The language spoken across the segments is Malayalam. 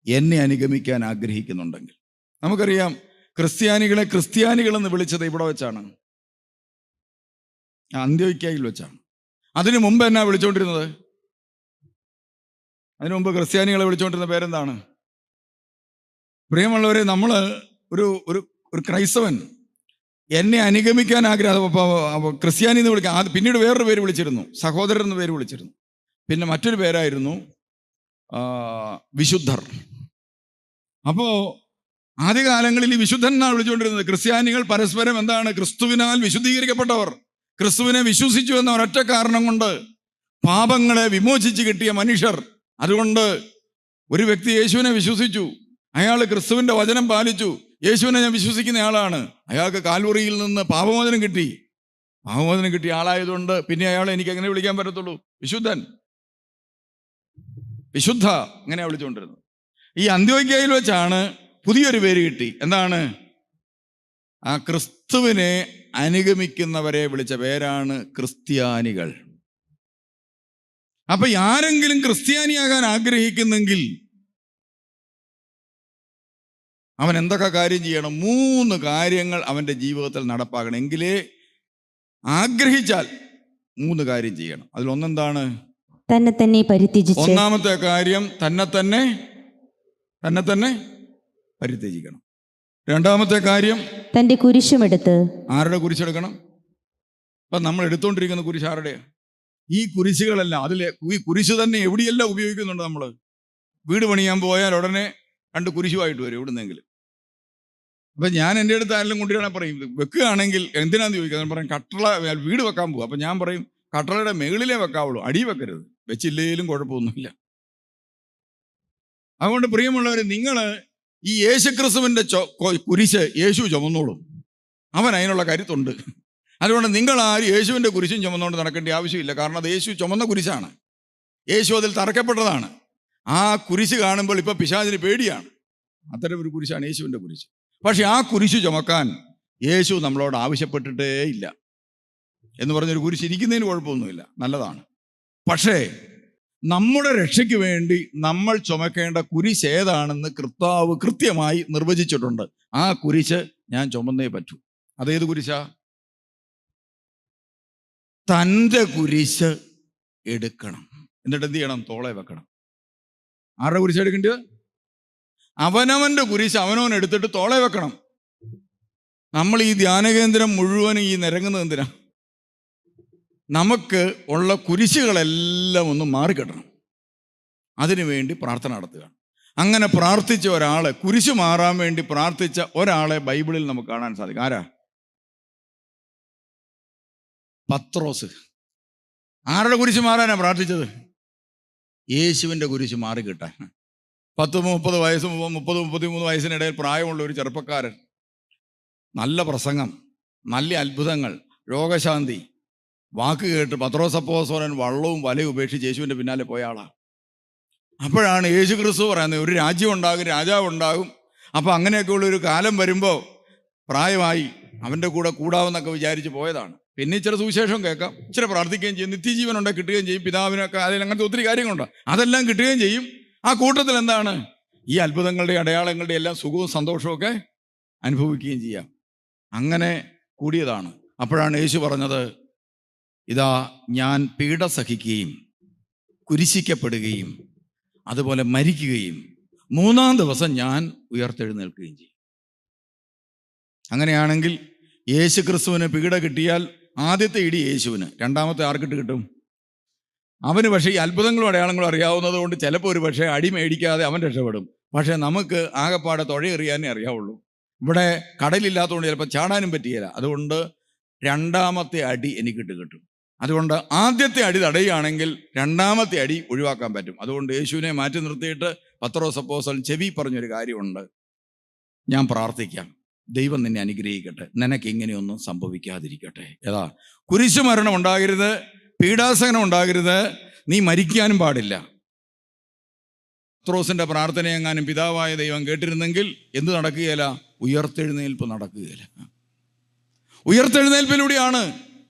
എന്നെ അനുഗമിക്കാൻ ആഗ്രഹിക്കുന്നുണ്ടെങ്കിൽ. നമുക്കറിയാം, ക്രിസ്ത്യാനികളെ ക്രിസ്ത്യാനികളെന്ന് വിളിച്ചത് ഇവിടെ വെച്ചാണ്, അന്ത്യോക്യയിൽ വെച്ചാണ്. അതിനു മുമ്പ് എന്നാ വിളിച്ചുകൊണ്ടിരുന്നത്? അതിനു മുമ്പ് ക്രിസ്ത്യാനികളെ വിളിച്ചുകൊണ്ടിരുന്ന പേരെന്താണ്? പ്രിയമുള്ളവരെ, നമ്മൾ ഒരു ക്രൈസ്തവൻ എന്നെ അനുഗമിക്കാൻ ആഗ്രഹം ക്രിസ്ത്യാനി എന്ന് വിളിക്കാം. പിന്നീട് വേറൊരു പേര് വിളിച്ചിരുന്നു, സഹോദരൻ എന്ന പേര് വിളിച്ചിരുന്നു. പിന്നെ മറ്റൊരു പേരായിരുന്നു വിശുദ്ധർ. അപ്പോ ആദ്യകാലങ്ങളിൽ ഈ വിശുദ്ധൻ എന്നാണ് വിളിച്ചുകൊണ്ടിരുന്നത്. ക്രിസ്ത്യാനികൾ പരസ്പരം എന്താണ്? ക്രിസ്തുവിനാൽ വിശുദ്ധീകരിക്കപ്പെട്ടവർ, ക്രിസ്തുവിനെ വിശ്വസിച്ചു എന്ന ഒരൊറ്റ കാരണം കൊണ്ട് പാപങ്ങളെ വിമോചിച്ച് കിട്ടിയ മനുഷ്യർ. അതുകൊണ്ട് ഒരു വ്യക്തി യേശുവിനെ വിശ്വസിച്ചു, അയാൾ ക്രിസ്തുവിന്റെ വചനം പാലിച്ചു, യേശുവിനെ ഞാൻ വിശ്വസിക്കുന്ന ആളാണ്, അയാൾക്ക് കാൽവറിയിൽ നിന്ന് പാപമോചനം കിട്ടി. പാപമോചനം കിട്ടിയ ആളായതുകൊണ്ട് പിന്നെ അയാളെ എനിക്ക് എങ്ങനെ വിളിക്കാൻ പറ്റത്തുള്ളൂ? വിശുദ്ധൻ, വിശുദ്ധ, അങ്ങനെയാണ് വിളിച്ചുകൊണ്ടിരുന്നത്. ഈ അന്ത്യോക്യയിൽ വെച്ചാണ് പുതിയൊരു പേര് കിട്ടി. എന്താണ്? ആ ക്രിസ്തുവിനെ അനുഗമിക്കുന്നവരെ വിളിച്ച പേരാണ് ക്രിസ്ത്യാനികൾ. അപ്പൊ ആരെങ്കിലും ക്രിസ്ത്യാനിയാകാൻ ആഗ്രഹിക്കുന്നെങ്കിൽ അവൻ എന്തൊക്കെ കാര്യം ചെയ്യണം? 3 കാര്യങ്ങൾ അവൻ്റെ ജീവിതത്തിൽ നടപ്പാക്കണം. എങ്കിലേ ആഗ്രഹിച്ചാൽ 3 കാര്യം ചെയ്യണം. അതിലൊന്നെന്താണ്? തന്നെ തന്നെ പരിത്യജിച്ച്. ഒന്നാമത്തെ കാര്യം തന്നെ തന്നെ പരിത്യജിക്കണം. രണ്ടാമത്തെ കാര്യം തന്റെ കുരിശുമെടുത്ത്. ആരുടെ കുരിശെടുക്കണം? അപ്പൊ നമ്മൾ എടുത്തുകൊണ്ടിരിക്കുന്ന കുരിശ് ആരുടെയാ? ഈ കുരിശുകളെല്ലാം ഈ കുരിശ് തന്നെ എവിടെയെല്ലാം ഉപയോഗിക്കുന്നുണ്ട്. നമ്മൾ വീട് പണിയാൻ പോയാൽ ഉടനെ 2 കുരിശുമായിട്ട് വരും എവിടുന്നെങ്കിലും. അപ്പൊ ഞാൻ എൻ്റെ അടുത്ത് ആരെങ്കിലും കൊണ്ടുവരാൻ പറയും, വെക്കുകയാണെങ്കിൽ എന്തിനാന്ന് ചോദിക്കുക. പറയും കട്ടള വീട് വെക്കാൻ പോകും. അപ്പൊ ഞാൻ പറയും, കട്ടളയുടെ മുകളിലേ വെക്കാവുള്ളൂ, അടി വെക്കരുത്. വെച്ചില്ലേലും കുഴപ്പമൊന്നുമില്ല. അതുകൊണ്ട് പ്രിയമുള്ളവർ, നിങ്ങൾ ഈ യേശുക്രിസ്തുവിന്റെ കുരിശ് യേശു ചുമന്നോളും. അവൻ അതിനുള്ള കരുത്തുണ്ട്. അതുകൊണ്ട് നിങ്ങൾ ആരും യേശുവിന്റെ കുരിശും ചുമന്നുകൊണ്ട് നടക്കേണ്ട ആവശ്യമില്ല. കാരണം അത് യേശു ചുമന്ന കുരിശാണ്. യേശു അതിൽ തറക്കപ്പെട്ടതാണ്. ആ കുരിശ് കാണുമ്പോൾ ഇപ്പൊ പിശാചിന് പേടിയാണ്. അത്തരം ഒരു കുരിശാണ് യേശുവിന്റെ കുരിശ്. പക്ഷെ ആ കുരിശ് ചുമക്കാൻ യേശു നമ്മളോട് ആവശ്യപ്പെട്ടിട്ടേ ഇല്ല. എന്ന് പറഞ്ഞൊരു കുരിശ് ഇരിക്കുന്നതിന് കുഴപ്പമൊന്നുമില്ല, നല്ലതാണ്. പക്ഷേ നമ്മുടെ രക്ഷയ്ക്ക് വേണ്ടി നമ്മൾ ചുമക്കേണ്ട കുരിശ് ഏതാണെന്ന് കർത്താവ് കൃത്യമായി നിർവചിച്ചിട്ടുണ്ട്. ആ കുരിശ് ഞാൻ ചുമന്നേ പറ്റൂ. അതേത് കുരിശാ? തൻ്റെ കുരിശ് എടുക്കണം. എന്നിട്ട് എന്ത് ചെയ്യണം? തോളെ വെക്കണം. ആരുടെ കുരിശ് എടുക്കേണ്ടത്? അവനവൻ്റെ കുരിശ് അവനവൻ എടുത്തിട്ട് തോളെ വെക്കണം. നമ്മൾ ഈ ധ്യാനകേന്ദ്രം മുഴുവനും ഈ നിരങ്ങുന്നത് എന്തിനാ? നമുക്ക് ഉള്ള കുരിശുകളെല്ലാം ഒന്ന് മാറിക്കിട്ടണം. അതിനുവേണ്ടി പ്രാർത്ഥന നടത്തുക. അങ്ങനെ പ്രാർത്ഥിച്ച ഒരാളെ, കുരിശ് മാറാൻ വേണ്ടി പ്രാർത്ഥിച്ച ഒരാളെ ബൈബിളിൽ നമുക്ക് കാണാൻ സാധിക്കും. ആരാ? പത്രോസ്. ആരുടെ കുരിശ് മാറാനാ പ്രാർത്ഥിച്ചത്? യേശുവിൻ്റെ കുരിശ് മാറിക്കിട്ടാൻ. 30 വയസ്സ് 33 വയസ്സിനിടയിൽ പ്രായമുള്ള ഒരു ചെറുപ്പക്കാരൻ, നല്ല പ്രസംഗം, നല്ല അത്ഭുതങ്ങൾ, രോഗശാന്തി, വാക്ക് കേട്ട് പത്രോസ് അപ്പോസ്തലൻ വള്ളവും വലയും ഉപേക്ഷിച്ച് യേശുവിൻ്റെ പിന്നാലെ പോയ ആളാണ്. അപ്പോഴാണ് യേശു ക്രിസ്തു പറയുന്നത്, ഒരു രാജ്യം ഉണ്ടാകും, രാജാവ് ഉണ്ടാകും. അപ്പോൾ അങ്ങനെയൊക്കെയുള്ളൊരു കാലം വരുമ്പോൾ പ്രായമായി അവൻ്റെ കൂടെ കൂടാവെന്നൊക്കെ വിചാരിച്ച് പോയതാണ്. പിന്നെ ഇച്ചിരി സുവിശേഷം കേൾക്കാം, ഇച്ചിരി പ്രാർത്ഥിക്കുകയും ചെയ്യും, നിത്യജീവൻ ഉണ്ട് കിട്ടുകയും ചെയ്യും, പിതാവിനൊക്കെ അതിൽ അങ്ങനത്തെ ഒത്തിരി കാര്യങ്ങളുണ്ട്, അതെല്ലാം കിട്ടുകയും ചെയ്യും. ആ കൂട്ടത്തിൽ എന്താണ്? ഈ അത്ഭുതങ്ങളുടെ അടയാളങ്ങളുടെ എല്ലാം സുഖവും സന്തോഷവും ഒക്കെ അനുഭവിക്കുകയും ചെയ്യാം. അങ്ങനെ കൂടിയതാണ്. അപ്പോഴാണ് യേശു പറഞ്ഞത്, ഇതാ ഞാൻ പീഡ സഹിക്കുകയും കുരിശിക്കപ്പെടുകയും അതുപോലെ മരിക്കുകയും 3-ാം ദിവസം ഞാൻ ഉയർത്തെഴുന്നേൽക്കുകയും ചെയ്യും. അങ്ങനെയാണെങ്കിൽ യേശു ക്രിസ്തുവിന് പീഡ കിട്ടിയാൽ ആദ്യത്തെ ഇടി യേശുവിന്, രണ്ടാമത്തെ ആർക്കിട്ട് കിട്ടും? അവന്. പക്ഷേ ഈ അത്ഭുതങ്ങളും അടയാളങ്ങളും അറിയാവുന്നത് കൊണ്ട് ചിലപ്പോൾ ഒരു പക്ഷേ അടി മേടിക്കാതെ അവൻ രക്ഷപ്പെടും. പക്ഷേ നമുക്ക് ആകെപ്പാടെ തുഴയെറിയാനേ അറിയാവുള്ളൂ. ഇവിടെ കടലില്ലാത്തതുകൊണ്ട് ചിലപ്പോൾ ചാടാനും പറ്റിയില്ല. അതുകൊണ്ട് 2-ാമത്തെ അടി എനിക്കിട്ട് കിട്ടും. അതുകൊണ്ട് ആദ്യത്തെ അടി തടയുകയാണെങ്കിൽ 2-ാമത്തെ അടി ഒഴിവാക്കാൻ പറ്റും. അതുകൊണ്ട് യേശുവിനെ മാറ്റി നിർത്തിയിട്ട് പത്രോസ് അപ്പോസ്തലൻ ചെവി പറഞ്ഞൊരു കാര്യമുണ്ട്, ഞാൻ പ്രാർത്ഥിക്കാം, ദൈവം നിന്നെ അനുഗ്രഹിക്കട്ടെ, നിനക്ക് ഇങ്ങനെയൊന്നും സംഭവിക്കാതിരിക്കട്ടെ. ഏതാ? കുരിശു മരണം ഉണ്ടാകരുത്, പീഡാസഹനം ഉണ്ടാകരുത്, നീ മരിക്കാനും പാടില്ല. പത്രോസിന്റെ പ്രാർത്ഥനയെങ്ങാനും പിതാവായ ദൈവം കേട്ടിരുന്നെങ്കിൽ എന്ത് നടക്കുകയില്ല? ഉയർത്തെഴുന്നേൽപ്പ് നടക്കുകയില്ല. ഉയർത്തെഴുന്നേൽപ്പിലൂടെയാണ്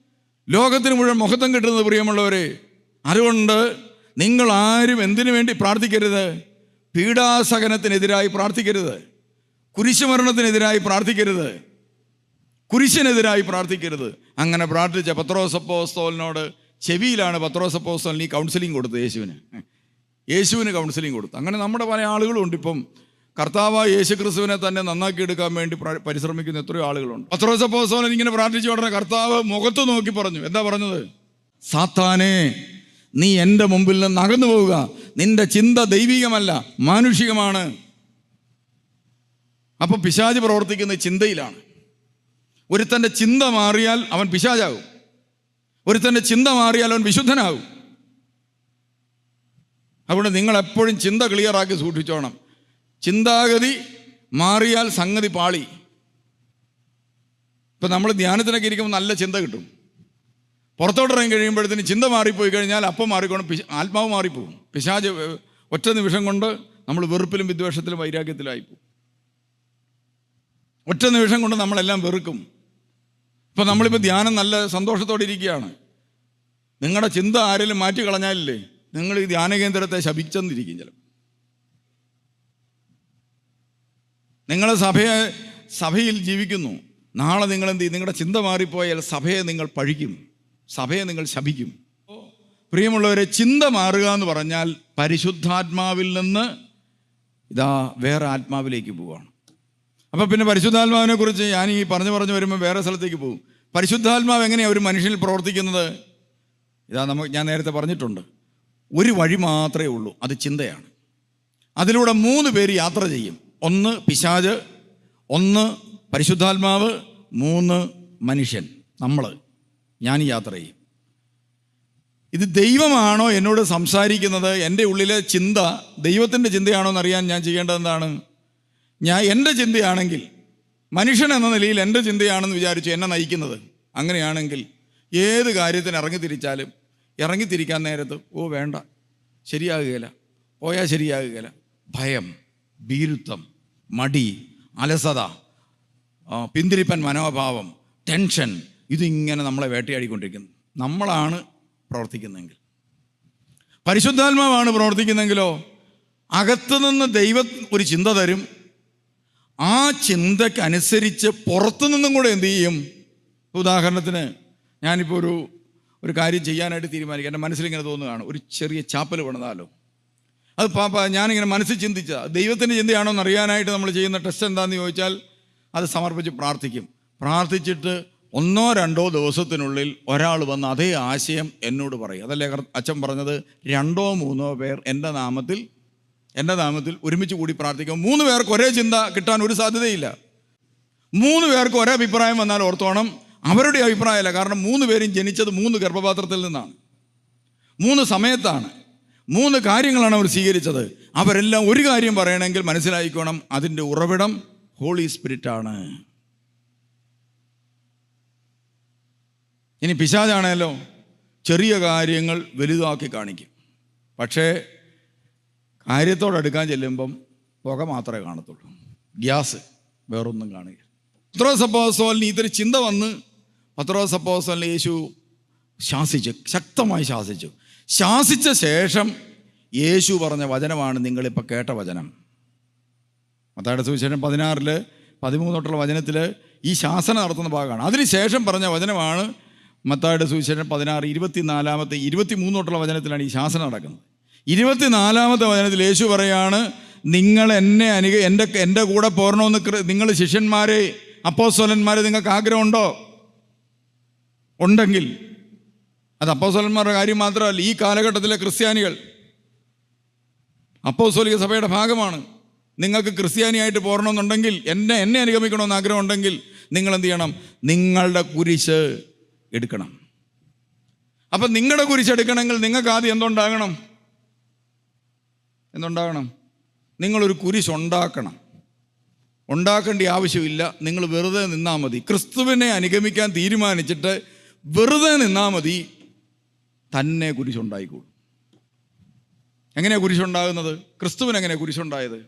ലോകത്തിന് മുഴുവൻ മഹത്വം കിട്ടുന്നത്, പ്രിയമുള്ളവരെ. അതുകൊണ്ട് നിങ്ങൾ ആരും എന്തിനു വേണ്ടി പ്രാർത്ഥിക്കരുത്? പീഡാസഹനത്തിനെതിരായി പ്രാർത്ഥിക്കരുത്, കുരിശുമരണത്തിനെതിരായി പ്രാർത്ഥിക്കരുത്, കുരിശിനെതിരായി പ്രാർത്ഥിക്കരുത്. അങ്ങനെ പ്രാർത്ഥിച്ച പത്രോസ് അപ്പോസ്തലനോട് ചെവിയിലാണ് പത്രോസ് അപ്പോസ്തലൻ ഈ കൗൺസിലിംഗ് കൊടുത്തത്. യേശുവിന് കൗൺസിലിംഗ് കൊടുത്തു. അങ്ങനെ നമ്മുടെ പല ആളുകളും ഉണ്ട്. ഇപ്പം കർത്താവായ യേശു ക്രിസ്തുവിനെ തന്നെ നന്നാക്കി എടുക്കാൻ വേണ്ടി പരിശ്രമിക്കുന്ന എത്രയോ ആളുകളുണ്ട്. പത്രോസ് അപ്പോസ്തലൻ ഇങ്ങനെ പ്രാർത്ഥിച്ച ഉടനെ കർത്താവ് മുഖത്ത് നോക്കി പറഞ്ഞു. എന്താ പറഞ്ഞത്? സാത്താനെ, നീ എൻ്റെ മുമ്പിൽ നിന്ന് അകന്നു പോവുക, നിന്റെ ചിന്ത ദൈവികമല്ല, മാനുഷികമാണ്. അപ്പം പിശാച് പ്രവർത്തിക്കുന്ന ചിന്തയിലാണ്. ഒരുത്തൻ്റെ ചിന്ത മാറിയാൽ അവൻ പിശാചാകും, ഒരുത്തൻ്റെ ചിന്ത മാറിയാൽ അവൻ വിശുദ്ധനാകും. അതുകൊണ്ട് നിങ്ങൾ എപ്പോഴും ചിന്ത ക്ലിയറാക്കി സൂക്ഷിച്ചോണം. ചിന്താഗതി മാറിയാൽ സംഗതി പാളി. ഇപ്പം നമ്മൾ ധ്യാനത്തിനൊക്കെ ഇരിക്കുമ്പോൾ നല്ല ചിന്ത കിട്ടും. പുറത്തോട്ട് ഇറങ്ങി കഴിയുമ്പോഴത്തേന് ചിന്ത മാറിപ്പോയി കഴിഞ്ഞാൽ അപ്പം മാറിക്കോണം, ആത്മാവ് മാറിപ്പോകും. പിശാച് ഒറ്റ നിമിഷം കൊണ്ട് നമ്മൾ വെറുപ്പിലും വിദ്വേഷത്തിലും വൈരാഗ്യത്തിലായിപ്പോകും. ഒറ്റ നിമിഷം കൊണ്ട് നമ്മളെല്ലാം വെറുക്കും. ഇപ്പം നമ്മളിപ്പോൾ ധ്യാനം നല്ല സന്തോഷത്തോടെ ഇരിക്കുകയാണ്. നിങ്ങളുടെ ചിന്ത ആരെങ്കിലും മാറ്റി കളഞ്ഞാലില്ലേ നിങ്ങൾ ഈ ധ്യാന കേന്ദ്രത്തെ ശപിച്ചെന്നിരിക്കും. ചിലപ്പോൾ നിങ്ങൾ സഭയിൽ ജീവിക്കുന്നു, നാളെ നിങ്ങൾ എന്ത് ചെയ്യും? നിങ്ങളുടെ ചിന്ത മാറിപ്പോയാൽ സഭയെ നിങ്ങൾ പഴിക്കും, സഭയെ നിങ്ങൾ ശപിക്കും. പ്രിയമുള്ളവരെ, ചിന്ത മാറുക എന്ന് പറഞ്ഞാൽ പരിശുദ്ധാത്മാവിൽ നിന്ന് ഇതാ വേറെ ആത്മാവിലേക്ക് പോവുകയാണ്. അപ്പം പിന്നെ പരിശുദ്ധാത്മാവിനെ കുറിച്ച് ഞാൻ ഈ പറഞ്ഞു വരുമ്പോൾ വേറെ സ്ഥലത്തേക്ക് പോകും. പരിശുദ്ധാത്മാവ് എങ്ങനെയാണ് ഒരു മനുഷ്യനിൽ പ്രവർത്തിക്കുന്നത്? ഞാൻ നേരത്തെ പറഞ്ഞിട്ടുണ്ട്. ഒരു വഴി മാത്രമേ ഉള്ളൂ, അത് ചിന്തയാണ്. അതിലൂടെ 3 പേര് യാത്ര ചെയ്യും. 1 പിശാച്, 1 പരിശുദ്ധാത്മാവ്, 3 മനുഷ്യൻ, ഞാൻ യാത്ര ചെയ്യും. ഇത് ദൈവമാണോ എന്നോട് സംസാരിക്കുന്നത്? എൻ്റെ ഉള്ളിലെ ചിന്ത ദൈവത്തിൻ്റെ ചിന്തയാണോ എന്നറിയാൻ ഞാൻ ചെയ്യേണ്ടത് എന്താണ്? എൻ്റെ ചിന്തയാണെങ്കിൽ, മനുഷ്യൻ എന്ന നിലയിൽ എൻ്റെ ചിന്തയാണെന്ന് വിചാരിച്ചു എന്നെ നയിക്കുന്നത്, അങ്ങനെയാണെങ്കിൽ ഏത് കാര്യത്തിന് ഇറങ്ങിത്തിരിക്കാൻ നേരത്ത് വേണ്ട, ശരിയാകുകയില്ല, പോയാൽ ശരിയാകുകയില്ല, ഭയം, ഭീരുത്വം, മടി, അലസത, പിന്തിരിപ്പൻ മനോഭാവം, ടെൻഷൻ, ഇതിങ്ങനെ നമ്മളെ വേട്ടയാടിക്കൊണ്ടിരിക്കുന്നു. നമ്മളാണ് പ്രവർത്തിക്കുന്നതെങ്കിൽ, പരിശുദ്ധാത്മാവാണ് പ്രവർത്തിക്കുന്നെങ്കിലോ അകത്തുനിന്ന് ദൈവം ഒരു ചിന്ത തരും. ആ ചിന്തക്കനുസരിച്ച് പുറത്തുനിന്നും കൂടെ എന്തു ചെയ്യും? ഉദാഹരണത്തിന് ഞാനിപ്പോൾ ഒരു കാര്യം ചെയ്യാനായിട്ട് തീരുമാനിക്കുക. എൻ്റെ മനസ്സിലിങ്ങനെ തോന്നുകയാണ്, ഒരു ചെറിയ ചാപ്പൽ പണിതാലോ. അത് ഞാനിങ്ങനെ മനസ്സിൽ ചിന്തിച്ച ദൈവത്തിൻ്റെ ചിന്തയാണോ എന്ന് അറിയാനായിട്ട് നമ്മൾ ചെയ്യുന്ന ടെസ്റ്റ് എന്താണെന്ന് ചോദിച്ചാൽ അത് സമർപ്പിച്ച് പ്രാർത്ഥിച്ചിട്ട് 1-2 ദിവസത്തിനുള്ളിൽ ഒരാൾ വന്ന് അതേ ആശയം എന്നോട് പറയും. അതല്ലേ അച്ഛൻ പറഞ്ഞത്, 2-3 പേർ എൻ്റെ നാമത്തിൽ ഒരുമിച്ച് കൂടി പ്രാർത്ഥിക്കും. 3 പേർക്ക് ഒരേ ചിന്ത കിട്ടാൻ ഒരു സാധ്യതയില്ല. 3 പേർക്ക് ഒരേ അഭിപ്രായം വന്നാൽ ഓർത്തോണം, അവരുടെ അഭിപ്രായമല്ല. കാരണം 3 പേരും ജനിച്ചത് 3 ഗർഭപാത്രത്തിൽ നിന്നാണ്, 3 സമയത്താണ്, 3 കാര്യങ്ങളാണ് അവർ സ്വീകരിച്ചത്. അവരെല്ലാം ഒരു കാര്യം പറയണമെങ്കിൽ മനസ്സിലായിക്കോണം, അതിൻ്റെ ഉറവിടം ഹോളി സ്പിരിറ്റാണ്. ഇനി പിശാചാണല്ലോ, ചെറിയ കാര്യങ്ങൾ വലുതാക്കി കാണിക്കും. പക്ഷേ കാര്യത്തോടടുക്കാൻ ചെല്ലുമ്പം പുക മാത്രമേ കാണത്തുള്ളൂ, ഗ്യാസ്, വേറൊന്നും കാണുക. പത്രോസ് അപ്പോസ്തലന് ഇതൊരു ചിന്ത വന്ന് പത്രോസ് അപ്പോസ്തലനെ യേശു ശക്തമായി ശാസിച്ച ശേഷം യേശു പറഞ്ഞ വചനമാണ് നിങ്ങളിപ്പോൾ കേട്ട വചനം. മത്തായിയുടെ സുവിശേഷം 16-13 വചനത്തിൽ ഈ ശാസന നടത്തുന്ന ഭാഗമാണ്. അതിനുശേഷം പറഞ്ഞ വചനമാണ് മത്തായിയുടെ സുവിശേഷം 16, 23 വചനത്തിലാണ് ഈ ശാസന നടക്കുന്നത്. 24 വചനത്തിൽ യേശു പറയാണ്, നിങ്ങൾ എൻ്റെ കൂടെ പോരണമെന്ന് നിങ്ങൾ ശിഷ്യന്മാരെ, അപ്പോസ്തലന്മാരെ നിങ്ങൾക്ക് ആഗ്രഹമുണ്ടോ? ഉണ്ടെങ്കിൽ, അത് അപ്പോസ്തലന്മാരുടെ കാര്യം മാത്രമല്ല, ഈ കാലഘട്ടത്തിലെ ക്രിസ്ത്യാനികൾ അപ്പോസ്തലിക സഭയുടെ ഭാഗമാണ്. നിങ്ങൾക്ക് ക്രിസ്ത്യാനിയായിട്ട് പോരണമെന്നുണ്ടെങ്കിൽ, എന്നെ അനുഗമിക്കണമെന്ന് ആഗ്രഹം ഉണ്ടെങ്കിൽ നിങ്ങൾ എന്ത് ചെയ്യണം? നിങ്ങളുടെ കുരിശ് എടുക്കണം. അപ്പം നിങ്ങളുടെ കുരിശ് എടുക്കണമെങ്കിൽ നിങ്ങൾക്ക് ആദ്യം എന്തുണ്ടാകണം? നിങ്ങളൊരു കുരിശ് ഉണ്ടാക്കേണ്ട ആവശ്യമില്ല. നിങ്ങൾ വെറുതെ നിന്നാൽ മതി. ക്രിസ്തുവിനെ അനുഗമിക്കാൻ തീരുമാനിച്ചിട്ട് വെറുതെ നിന്നാൽ മതി, തന്നെ കുരിശുണ്ടായിക്കോളും. എങ്ങനെയാണ് കുരിശുണ്ടാകുന്നത്? ക്രിസ്തുവിന് എങ്ങനെയാണ് കുരിശുണ്ടായത്?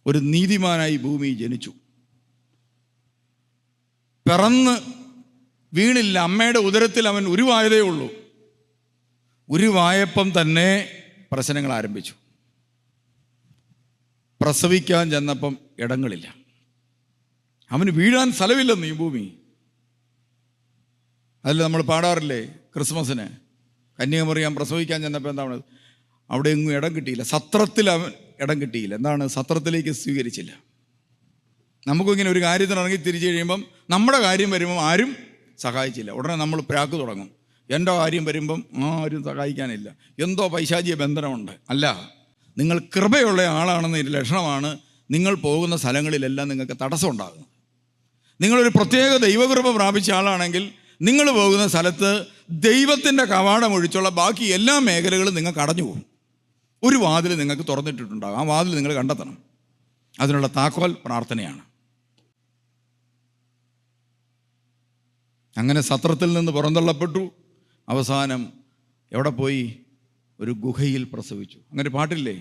ഒരു നീതിമാനായി ഭൂമി ജനിച്ചു, പിറന്ന് വീണില്ല, അമ്മയുടെ ഉദരത്തിൽ അവൻ ഉരുവായതേ ഉള്ളൂ. ഉരുവായപ്പം തന്നെ പ്രശ്നങ്ങൾ ആരംഭിച്ചു. പ്രസവിക്കാൻ ചെന്നപ്പം ഇടങ്ങളില്ല. അവന് വീഴാൻ സ്ഥലമില്ലെന്ന് ഈ ഭൂമി. അതിൽ നമ്മൾ പാടാറില്ലേ ക്രിസ്മസിന്, കന്യാമറിയാം പ്രസവിക്കാൻ ചെന്നപ്പോൾ എന്താണ്, അവിടെ എങ്ങും ഇടം കിട്ടിയില്ല. സത്രത്തിൽ അവൻ ഇടം കിട്ടിയില്ല. എന്താണ്? സത്രത്തിലേക്ക് സ്വീകരിച്ചില്ല. നമുക്കിങ്ങനെ ഒരു കാര്യത്തിന് ഇറങ്ങി തിരിച്ചു കഴിയുമ്പം നമ്മുടെ കാര്യം വരുമ്പം ആരും സഹായിച്ചില്ല. ഉടനെ നമ്മൾ പ്രാക്ക് തുടങ്ങും. എൻ്റെ കാര്യം വരുമ്പം ആരും സഹായിക്കാനില്ല, എന്തോ പൈശാചിക ബന്ധനമുണ്ട്. അല്ല, നിങ്ങൾ കൃപയുള്ള ആളാണെന്ന ലക്ഷണമാണ് നിങ്ങൾ പോകുന്ന സ്ഥലങ്ങളിലെല്ലാം നിങ്ങൾക്ക് തടസ്സം ഉണ്ടാകുന്നത്. നിങ്ങളൊരു പ്രത്യേക ദൈവകൃപ പ്രാപിച്ച ആളാണെങ്കിൽ നിങ്ങൾ പോകുന്ന സ്ഥലത്ത് ദൈവത്തിൻ്റെ കവാടം ഒഴിച്ചുള്ള ബാക്കി എല്ലാ മേഖലകളും നിങ്ങൾക്ക് അടഞ്ഞു പോകും. ഒരു വാതിൽ നിങ്ങൾക്ക് തുറന്നിട്ടിട്ടുണ്ടാകും. ആ വാതിൽ നിങ്ങൾ കണ്ടെത്തണം. അതിനുള്ള താക്കോൽ പ്രാർത്ഥനയാണ്. അങ്ങനെ സത്രത്തിൽ നിന്ന് പുറന്തള്ളപ്പെട്ടു. അവസാനം എവിടെ പോയി? ഒരു ഗുഹയിൽ പ്രസവിച്ചു. അങ്ങനെ പാട്ടില്ലേ,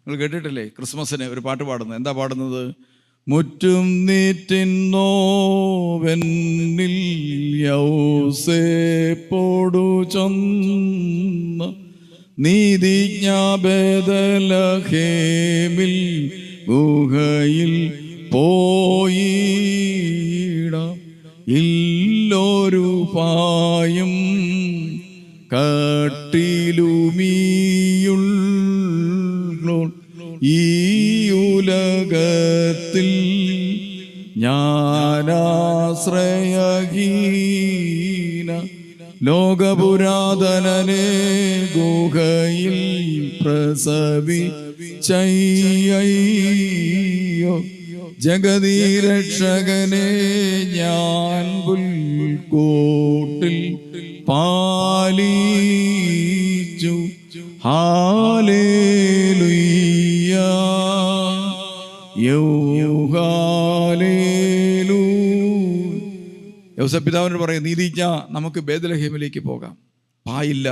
നിങ്ങൾ കേട്ടിട്ടില്ലേ? ക്രിസ്മസിന് ഒരു പാട്ട് പാടുന്നത്. എന്താ പാടുന്നത്? മുറ്റും നീറ്റിന്നോവെന്നിൽ യൗസേപ്പോടു ചൊന്ന നീതിജ്ഞാബേദലഹേമിൽ ഗുഹയിൽ പോയിടാം. ഇല്ലൊരു പായും കട്ടിലുമീയുള്ളോൾ ഈ ഉലകത്തിൽ ഞാനാശ്രയഹീന ലോകപുരാതനനെ ഗുഹയിൽ പ്രസവിച്ചയ്യോ ജഗതീരക്ഷകനെ ഞാൻ പുൽക്കൂട്ടിൽ പാലിച്ചു. ഹാലേലുയ്യ യൗസപിതാവിനോട് പറയും, നീതിജ്ഞ, നമുക്ക് ബേത്ലഹേമിലേക്ക് പോകാം. പായില്ല,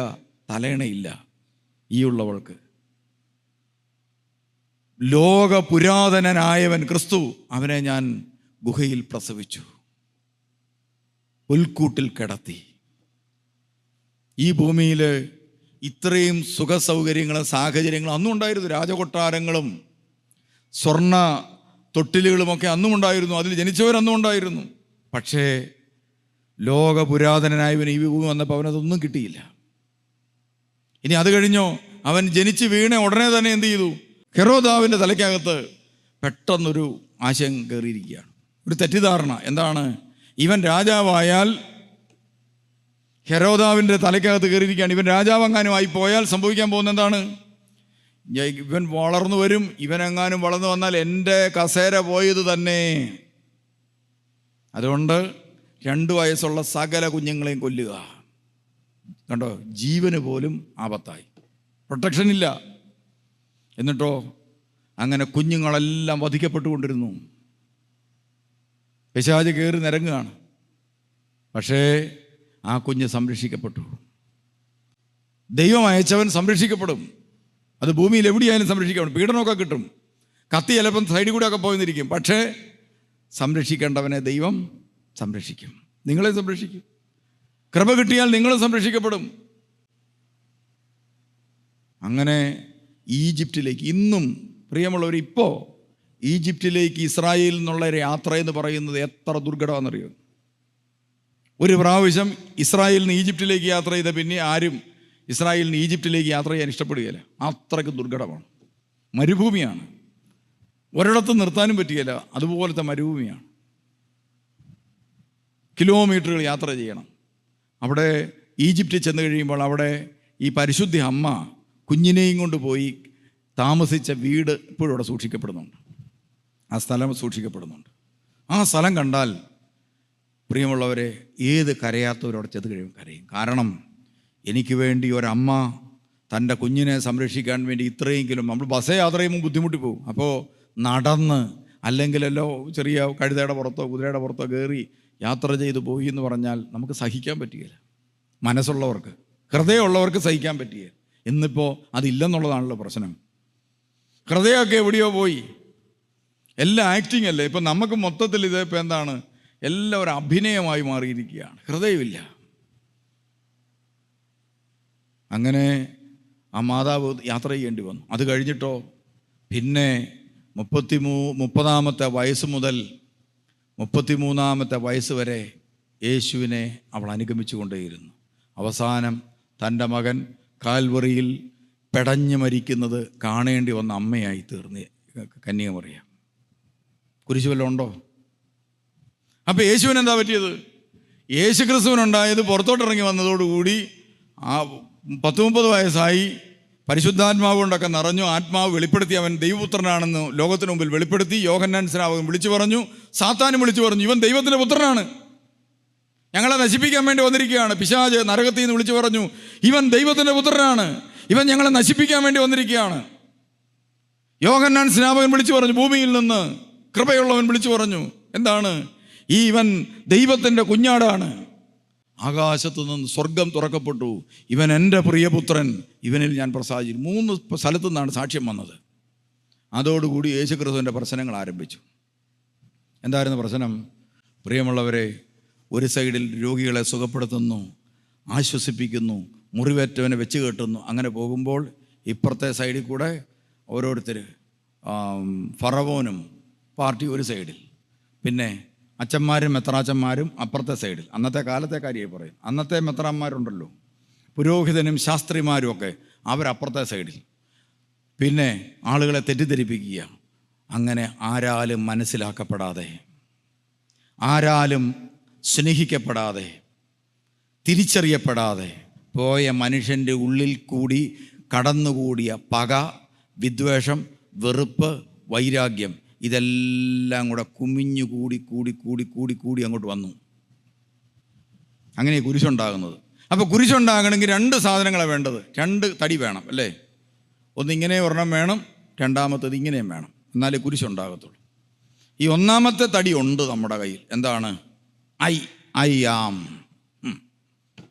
തലയണയില്ല ഈ ഉള്ളവൾക്ക്. ലോക പുരാതനനായവൻ ക്രിസ്തു, അവനെ ഞാൻ ഗുഹയിൽ പ്രസവിച്ചു, പുൽക്കൂട്ടിൽ കിടത്തി. ഈ ഭൂമിയിൽ ഇത്രയും സുഖസൗകര്യങ്ങളും സാഹചര്യങ്ങളും അന്നും ഉണ്ടായിരുന്നു. രാജകൊട്ടാരങ്ങളും സ്വർണ്ണ തൊട്ടിലുകളുമൊക്കെ അന്നും ഉണ്ടായിരുന്നു. അതിൽ ജനിച്ചവരന്നും ഉണ്ടായിരുന്നു. പക്ഷേ ലോക പുരാതനനായവൻ ഈ ഭൂമി വന്നപ്പോൾ അവനതൊന്നും കിട്ടിയില്ല. ഇനി അത് കഴിഞ്ഞോ, അവൻ ജനിച്ച് വീണ ഉടനെ തന്നെ എന്ത് ചെയ്തു? ഹെരോദാവിൻ്റെ തലയ്ക്കകത്ത് പെട്ടെന്നൊരു ആശയം കയറിയിരിക്കുകയാണ്, ഒരു തെറ്റിദ്ധാരണ. എന്താണ്? ഇവൻ രാജാവായാൽ, ഹെരോദാവിൻ്റെ തലയ്ക്കകത്ത് കയറിയിരിക്കുകയാണ്, ഇവൻ രാജാവെങ്ങാനും ആയി പോയാൽ സംഭവിക്കാൻ പോകുന്ന എന്താണ്? ഇവൻ വളർന്നു വരും, ഇവനെങ്ങാനും വളർന്നു വന്നാൽ എൻ്റെ കസേര പോയത് തന്നെ. അതുകൊണ്ട് 2 വയസ്സുള്ള സകല കുഞ്ഞുങ്ങളെയും കൊല്ലുക. കണ്ടോ, ജീവന് പോലും ആപത്തായി, പ്രൊട്ടക്ഷൻ ഇല്ല. എന്നിട്ടോ അങ്ങനെ കുഞ്ഞുങ്ങളെല്ലാം വധിക്കപ്പെട്ടുകൊണ്ടിരുന്നു. പിശാച് കയറി നിരങ്ങുകയാണ്. പക്ഷേ ആ കുഞ്ഞ് സംരക്ഷിക്കപ്പെട്ടു. ദൈവം അയച്ചവൻ സംരക്ഷിക്കപ്പെടും. അത് ഭൂമിയിൽ എവിടെയായാലും സംരക്ഷിക്കപ്പെടും. പീഡനമൊക്കെ കിട്ടും, കത്തി ചിലപ്പം സൈഡിൽ കൂടെ ഒക്കെ പോയിരിക്കും. പക്ഷേ സംരക്ഷിക്കേണ്ടവനെ ദൈവം സംരക്ഷിക്കും, നിങ്ങളെ സംരക്ഷിക്കും. കൃപ കിട്ടിയാൽ നിങ്ങളും സംരക്ഷിക്കപ്പെടും. അങ്ങനെ ഈജിപ്തിലേക്ക്, ഇന്നും പ്രിയമുള്ളവർ, ഇപ്പോൾ ഈജിപ്തിലേക്ക് ഇസ്രായേലിൽ നിന്നുള്ള യാത്ര എന്ന് പറയുന്നത് എത്ര ദുർഘടമാണെന്നറിയോ? ഒരു പ്രാവശ്യം ഇസ്രായേലിൽ നിന്ന് ഈജിപ്തിലേക്ക് യാത്ര ചെയ്ത പിന്നെ ആരും ഇസ്രായേലിൽ നിന്ന് ഈജിപ്തിലേക്ക് യാത്ര ചെയ്യാൻ ഇഷ്ടപ്പെടുകയില്ല. അത്രയ്ക്ക് ദുർഘടമാണ്. മരുഭൂമിയാണ്, ഒരിടത്തും നിർത്താനും പറ്റുകയില്ല. അതുപോലത്തെ മരുഭൂമിയാണ്. കിലോമീറ്ററുകൾ യാത്ര ചെയ്യണം. അവിടെ ഈജിപ്തിൽ ചെന്ന് കഴിയുമ്പോൾ അവിടെ ഈ പരിശുദ്ധ അമ്മ കുഞ്ഞിനെയും കൊണ്ട് പോയി താമസിച്ച വീട് ഇപ്പോഴും അവിടെ സൂക്ഷിക്കപ്പെടുന്നുണ്ട്. ആ സ്ഥലം സൂക്ഷിക്കപ്പെടുന്നുണ്ട്. ആ സ്ഥലം കണ്ടാൽ പ്രിയമുള്ളവരെ, ഏത് കരയാത്തവരവിടെ ചെന്ന് കഴിയും കരയും. കാരണം എനിക്ക് വേണ്ടി ഒരമ്മ തൻ്റെ കുഞ്ഞിനെ സംരക്ഷിക്കാൻ വേണ്ടി ഇത്രയെങ്കിലും, നമ്മൾ ബസ്സേ യാത്ര ചെയ്യുമ്പോൾ ബുദ്ധിമുട്ടി പോകും. അപ്പോൾ നടന്ന്, അല്ലെങ്കിലല്ലോ ചെറിയ കഴുതയുടെ പുറത്തോ കുതിരയുടെ പുറത്തോ കയറി യാത്ര ചെയ്ത് പോയി എന്ന് പറഞ്ഞാൽ നമുക്ക് സഹിക്കാൻ പറ്റുകയില്ല. മനസ്സുള്ളവർക്ക്, ഹൃദയമുള്ളവർക്ക് സഹിക്കാൻ പറ്റുകയില്ല. ഇന്നിപ്പോൾ അതില്ലെന്നുള്ളതാണല്ലോ പ്രശ്നം. ഹൃദയമൊക്കെ എവിടെയോ പോയി, എല്ലാം ആക്ടിങ് അല്ലേ. ഇപ്പം നമുക്ക് മൊത്തത്തിൽ ഇതിപ്പോൾ എന്താണ്, എല്ലാം ഒരു അഭിനയമായി മാറിയിരിക്കുകയാണ്, ഹൃദയമില്ല. അങ്ങനെ ആ മാതാവ് യാത്ര ചെയ്യേണ്ടി വന്നു. അത് കഴിഞ്ഞിട്ടോ പിന്നെ 30-ാമത്തെ വയസ്സ് മുതൽ 33-ാമത്തെ വയസ്സ് വരെ യേശുവിനെ അവൾ അനുഗമിച്ചു കൊണ്ടേയിരുന്നു. അവസാനം തൻ്റെ മകൻ കാൽവറിയിൽ പെടഞ്ഞു മരിക്കുന്നത് കാണേണ്ടി വന്ന അമ്മയായി തീർന്ന് കന്യകമറിയാം. കുരിശ് വല്ലതും ഉണ്ടോ? അപ്പം യേശുവിന് എന്താ പറ്റിയത്? യേശു ക്രിസ്തുവിനുണ്ടായത് പുറത്തോട്ടിറങ്ങി വന്നതോടുകൂടി ആ 30 വയസ്സായി, പരിശുദ്ധാത്മാവ് കൊണ്ടൊക്കെ നിറഞ്ഞു, ആത്മാവ് വെളിപ്പെടുത്തി അവൻ ദൈവപുത്രനാണെന്ന് ലോകത്തിന് മുമ്പിൽ വെളിപ്പെടുത്തി. യോഹന്നാൻ സ്നാപകൻ വിളിച്ചു പറഞ്ഞു, സാത്താനും വിളിച്ചു പറഞ്ഞു, ഇവൻ ദൈവത്തിൻ്റെ പുത്രനാണ്, ഞങ്ങളെ നശിപ്പിക്കാൻ വേണ്ടി വന്നിരിക്കുകയാണ്. പിശാച് നരകത്തിൽ നിന്ന് വിളിച്ചു പറഞ്ഞു, ഇവൻ ദൈവത്തിൻ്റെ പുത്രനാണ്, ഇവൻ ഞങ്ങളെ നശിപ്പിക്കാൻ വേണ്ടി വന്നിരിക്കുകയാണ്. യോഹന്നാൻ സ്നാപകൻ വിളിച്ചു പറഞ്ഞു, ഭൂമിയിൽ നിന്ന് കൃപയുള്ളവൻ വിളിച്ചു പറഞ്ഞു, എന്താണ്? ഇവൻ ദൈവത്തിൻ്റെ കുഞ്ഞാടാണ്. ആകാശത്തു നിന്ന് സ്വർഗം തുറക്കപ്പെട്ടു, ഇവൻ എൻ്റെ പ്രിയപുത്രൻ, ഇവനിൽ ഞാൻ പ്രസാദിച്ചു. 3 സ്ഥലത്തു നിന്നാണ് സാക്ഷ്യം വന്നത്. അതോടുകൂടി യേശുക്രിസ്തുവിൻ്റെ പ്രശ്നങ്ങൾ ആരംഭിച്ചു. എന്തായിരുന്നു പ്രശ്നം? പ്രിയമുള്ളവരെ, ഒരു സൈഡിൽ രോഗികളെ സുഖപ്പെടുത്തുന്നു, ആശ്വസിപ്പിക്കുന്നു, മുറിവേറ്റവനെ വെച്ച് കെട്ടുന്നു. അങ്ങനെ പോകുമ്പോൾ ഇപ്പുറത്തെ സൈഡിൽ കൂടെ ഓരോരുത്തർ, ഫറവോനും പാർട്ടി ഒരു സൈഡിൽ, പിന്നെ അച്ഛന്മാരും മെത്രാച്ചന്മാരും അപ്പുറത്തെ സൈഡിൽ. അന്നത്തെ കാലത്തെ കാര്യമായി പറയും. അന്നത്തെ മെത്രാന്മാരുണ്ടല്ലോ, പുരോഹിതനും ശാസ്ത്രിമാരും ഒക്കെ, അവരപ്പുറത്തെ സൈഡിൽ. പിന്നെ ആളുകളെ തെറ്റിദ്ധരിപ്പിക്കുക. അങ്ങനെ ആരാലും മനസ്സിലാക്കപ്പെടാതെ, ആരാലും സ്നേഹിക്കപ്പെടാതെ, തിരിച്ചറിയപ്പെടാതെ പോയ മനുഷ്യൻ്റെ ഉള്ളിൽ കൂടി കടന്നുകൂടിയ പക, വിദ്വേഷം, വെറുപ്പ്, വൈരാഗ്യം, ഇതെല്ലാം കൂടെ കുമിഞ്ഞു കൂടി കൂടി കൂടി കൂടി കൂടി അങ്ങോട്ട് വന്നു. അങ്ങനെ കുരിശുണ്ടാകുന്നത്. അപ്പോൾ കുരിശുണ്ടാകണമെങ്കിൽ 2 സാധനങ്ങളാണ് വേണ്ടത്. 2 തടി വേണം, അല്ലേ? ഒന്ന് ഇങ്ങനെ ഒരെണ്ണം വേണം, രണ്ടാമത്തേത് ഇങ്ങനെയും വേണം, എന്നാലേ കുരിശുണ്ടാകത്തുള്ളൂ. ഈ 1-ാമത്തെ തടി ഉണ്ട് നമ്മുടെ കയ്യിൽ. എന്താണ്? I am.